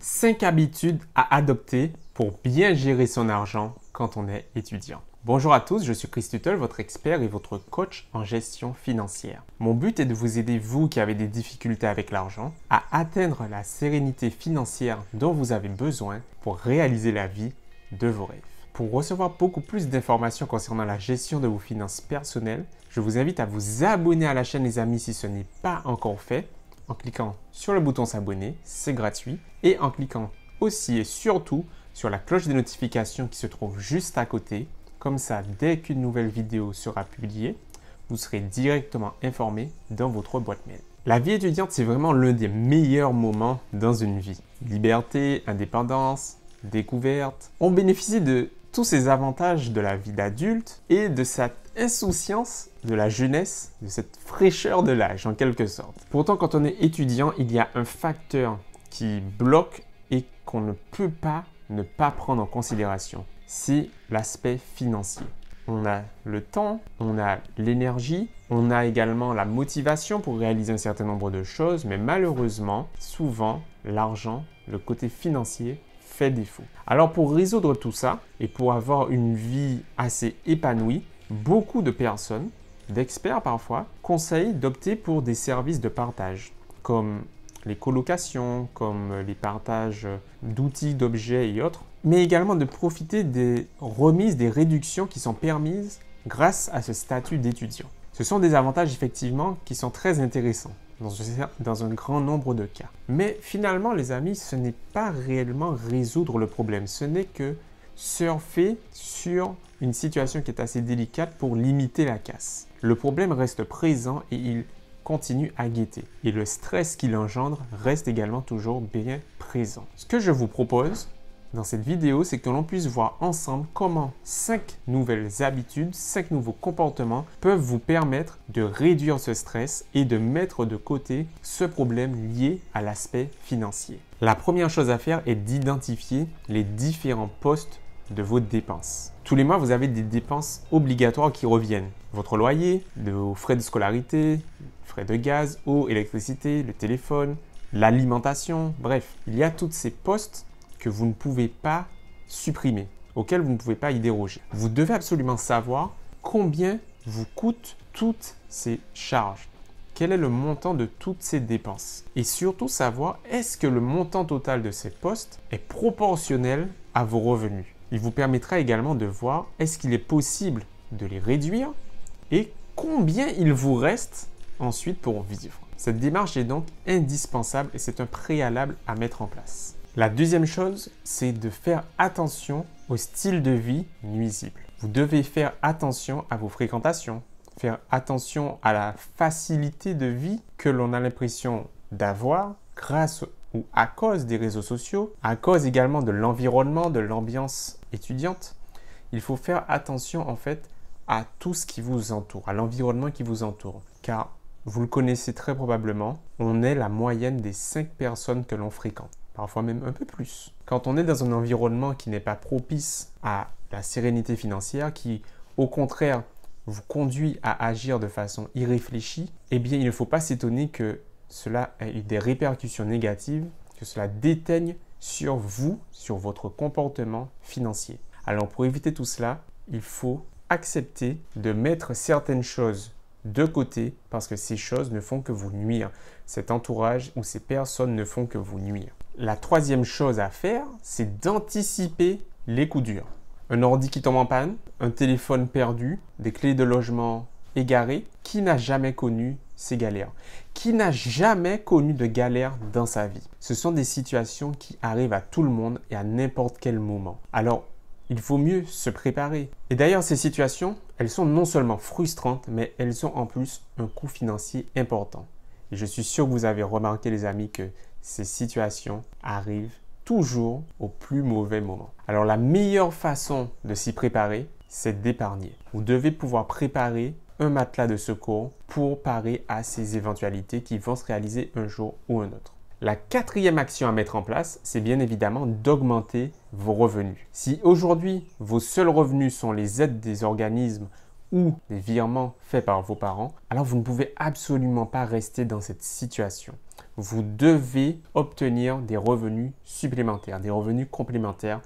5 habitudes à adopter pour bien gérer son argent quand on est étudiant. Bonjour à tous, je suis Chris Tuttle, votre expert et votre coach en gestion financière. Mon but est de vous aider, vous qui avez des difficultés avec l'argent, à atteindre la sérénité financière dont vous avez besoin pour réaliser la vie de vos rêves. Pour recevoir beaucoup plus d'informations concernant la gestion de vos finances personnelles, je vous invite à vous abonner à la chaîne les amis si ce n'est pas encore fait, en cliquant sur le bouton s'abonner, c'est gratuit, et en cliquant aussi et surtout sur la cloche de notification qui se trouve juste à côté. Comme ça, dès qu'une nouvelle vidéo sera publiée, vous serez directement informé dans votre boîte mail. La vie étudiante, c'est vraiment l'un des meilleurs moments dans une vie. Liberté, indépendance, découverte. On bénéficie de tous ces avantages de la vie d'adulte et de cette insouciance de la jeunesse, de cette fraîcheur de l'âge en quelque sorte. Pourtant, quand on est étudiant, il y a un facteur qui bloque et qu'on ne peut pas ne pas prendre en considération. C'est l'aspect financier. On a le temps, on a l'énergie, on a également la motivation pour réaliser un certain nombre de choses, mais malheureusement, souvent, l'argent, le côté financier, fait défaut. Alors pour résoudre tout ça et pour avoir une vie assez épanouie, beaucoup de personnes, d'experts parfois, conseillent d'opter pour des services de partage, comme les colocations, comme les partages d'outils, d'objets et autres, mais également de profiter des remises, des réductions qui sont permises grâce à ce statut d'étudiant. Ce sont des avantages effectivement qui sont très intéressants dans un grand nombre de cas. Mais finalement, les amis, ce n'est pas réellement résoudre le problème. Ce n'est que surfer sur une situation qui est assez délicate pour limiter la casse. Le problème reste présent et il continue à guetter. Et le stress qu'il engendre reste également toujours bien présent. Ce que je vous propose dans cette vidéo, c'est que l'on puisse voir ensemble comment 5 nouvelles habitudes, 5 nouveaux comportements peuvent vous permettre de réduire ce stress et de mettre de côté ce problème lié à l'aspect financier. La première chose à faire est d'identifier les différents postes de vos dépenses. Tous les mois, vous avez des dépenses obligatoires qui reviennent. Votre loyer, vos frais de scolarité, frais de gaz, eau, électricité, le téléphone, l'alimentation, bref. Il y a tous ces postes que vous ne pouvez pas supprimer, auxquels vous ne pouvez pas y déroger. Vous devez absolument savoir combien vous coûtent toutes ces charges. Quel est le montant de toutes ces dépenses? Et surtout savoir, est-ce que le montant total de ces postes est proportionnel à vos revenus? Il vous permettra également de voir, est-ce qu'il est possible de les réduire et combien il vous reste ensuite pour vivre. Cette démarche est donc indispensable et c'est un préalable à mettre en place. La deuxième chose, c'est de faire attention au style de vie nuisible. Vous devez faire attention à vos fréquentations, faire attention à la facilité de vie que l'on a l'impression d'avoir grâce ou à cause des réseaux sociaux, à cause également de l'environnement, de l'ambiance étudiante. Il faut faire attention en fait à tout ce qui vous entoure, à l'environnement qui vous entoure. Car vous le connaissez très probablement, on est la moyenne des 5 personnes que l'on fréquente. Parfois même un peu plus. Quand on est dans un environnement qui n'est pas propice à la sérénité financière, qui au contraire vous conduit à agir de façon irréfléchie, eh bien il ne faut pas s'étonner que cela ait eu des répercussions négatives, que cela déteigne sur vous, sur votre comportement financier. Alors pour éviter tout cela, il faut accepter de mettre certaines choses de côté parce que ces choses ne font que vous nuire. Cet entourage ou ces personnes ne font que vous nuire. La troisième chose à faire, c'est d'anticiper les coups durs. Un ordi qui tombe en panne, un téléphone perdu, des clés de logement égarées. Qui n'a jamais connu ces galères? Qui n'a jamais connu de galères dans sa vie? Ce sont des situations qui arrivent à tout le monde et à n'importe quel moment. Alors, il faut mieux se préparer. Et d'ailleurs, ces situations, elles sont non seulement frustrantes, mais elles ont en plus un coût financier important. Et je suis sûr que vous avez remarqué, les amis, que ces situations arrivent toujours au plus mauvais moment. Alors, la meilleure façon de s'y préparer, c'est d'épargner. Vous devez pouvoir préparer un matelas de secours pour parer à ces éventualités qui vont se réaliser un jour ou un autre. La quatrième action à mettre en place, c'est bien évidemment d'augmenter vos revenus. Si aujourd'hui, vos seuls revenus sont les aides des organismes ou des virements faits par vos parents, alors vous ne pouvez absolument pas rester dans cette situation. vous devez obtenir des revenus supplémentaires, des revenus complémentaires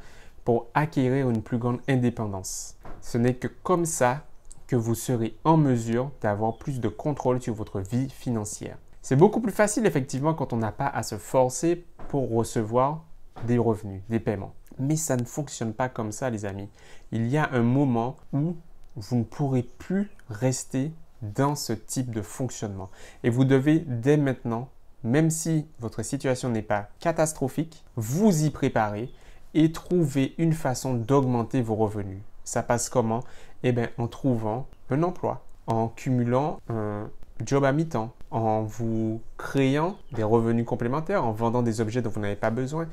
pour acquérir une plus grande indépendance. Ce n'est que comme ça que vous serez en mesure d'avoir plus de contrôle sur votre vie financière. C'est beaucoup plus facile effectivement quand on n'a pas à se forcer pour recevoir des revenus, des paiements. Mais ça ne fonctionne pas comme ça les amis. Il y a un moment où vous ne pourrez plus rester dans ce type de fonctionnement. Et vous devez dès maintenant, même si votre situation n'est pas catastrophique, vous y préparer et trouver une façon d'augmenter vos revenus. Ça passe comment? Eh bien, en trouvant un emploi, en cumulant un job à mi-temps, en vous créant des revenus complémentaires, en vendant des objets dont vous n'avez pas besoin,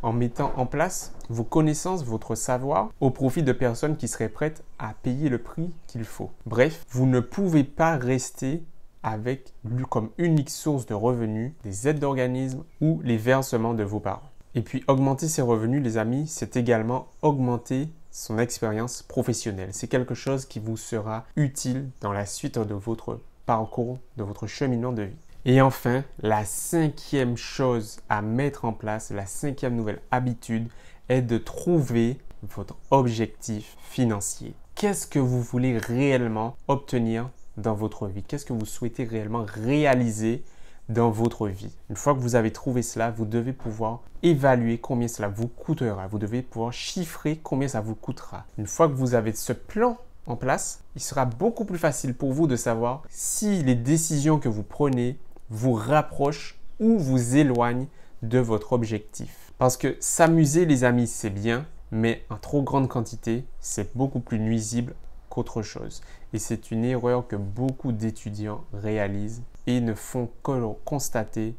en mettant en place vos connaissances, votre savoir au profit de personnes qui seraient prêtes à payer le prix qu'il faut. Bref, vous ne pouvez pas rester avec comme unique source de revenus des aides d'organismes ou les versements de vos parents. Et puis augmenter ses revenus, les amis, c'est également augmenter son expérience professionnelle. C'est quelque chose qui vous sera utile dans la suite de votre parcours, de votre cheminement de vie. Et enfin, la cinquième chose à mettre en place, la cinquième nouvelle habitude est de trouver votre objectif financier. Qu'est-ce que vous voulez réellement obtenir dans votre vie? Qu'est-ce que vous souhaitez réellement réaliser dans votre vie? Une fois que vous avez trouvé cela, vous devez pouvoir évaluer combien cela vous coûtera. Vous devez pouvoir chiffrer combien ça vous coûtera. Une fois que vous avez ce plan en place, il sera beaucoup plus facile pour vous de savoir si les décisions que vous prenez vous rapprochent ou vous éloignent de votre objectif. Parce que s'amuser, les amis, c'est bien, mais en trop grande quantité, c'est beaucoup plus nuisible qu'autre chose. Et c'est une erreur que beaucoup d'étudiants réalisent et ne font que le constater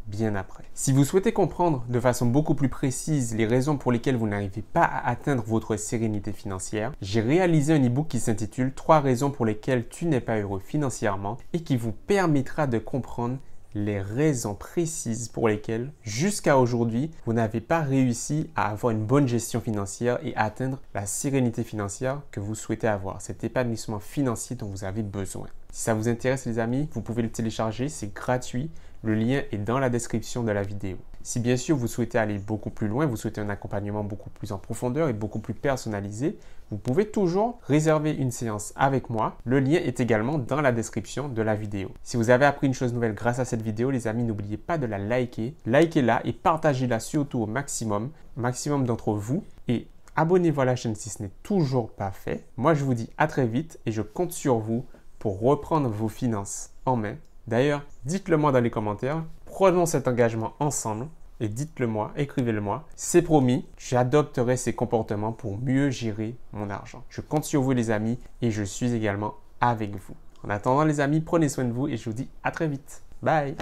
bien après. Si vous souhaitez comprendre de façon beaucoup plus précise les raisons pour lesquelles vous n'arrivez pas à atteindre votre sérénité financière, j'ai réalisé un e-book qui s'intitule « 3 raisons pour lesquelles tu n'es pas heureux financièrement » et qui vous permettra de comprendre les raisons précises pour lesquelles, jusqu'à aujourd'hui, vous n'avez pas réussi à avoir une bonne gestion financière et à atteindre la sérénité financière que vous souhaitez avoir, cet épanouissement financier dont vous avez besoin. Si ça vous intéresse les amis, vous pouvez le télécharger, c'est gratuit. Le lien est dans la description de la vidéo. Si bien sûr vous souhaitez aller beaucoup plus loin, vous souhaitez un accompagnement beaucoup plus en profondeur et beaucoup plus personnalisé, vous pouvez toujours réserver une séance avec moi. Le lien est également dans la description de la vidéo. Si vous avez appris une chose nouvelle grâce à cette vidéo, les amis, n'oubliez pas de la liker. Likez-la et partagez-la surtout au maximum d'entre vous. Et abonnez-vous à la chaîne si ce n'est toujours pas fait. Moi, je vous dis à très vite et je compte sur vous pour reprendre vos finances en main. D'ailleurs, dites-le moi dans les commentaires, prenons cet engagement ensemble et dites-le moi, écrivez-le moi. C'est promis, j'adopterai ces comportements pour mieux gérer mon argent. Je compte sur vous les amis et je suis également avec vous. En attendant les amis, prenez soin de vous et je vous dis à très vite. Bye!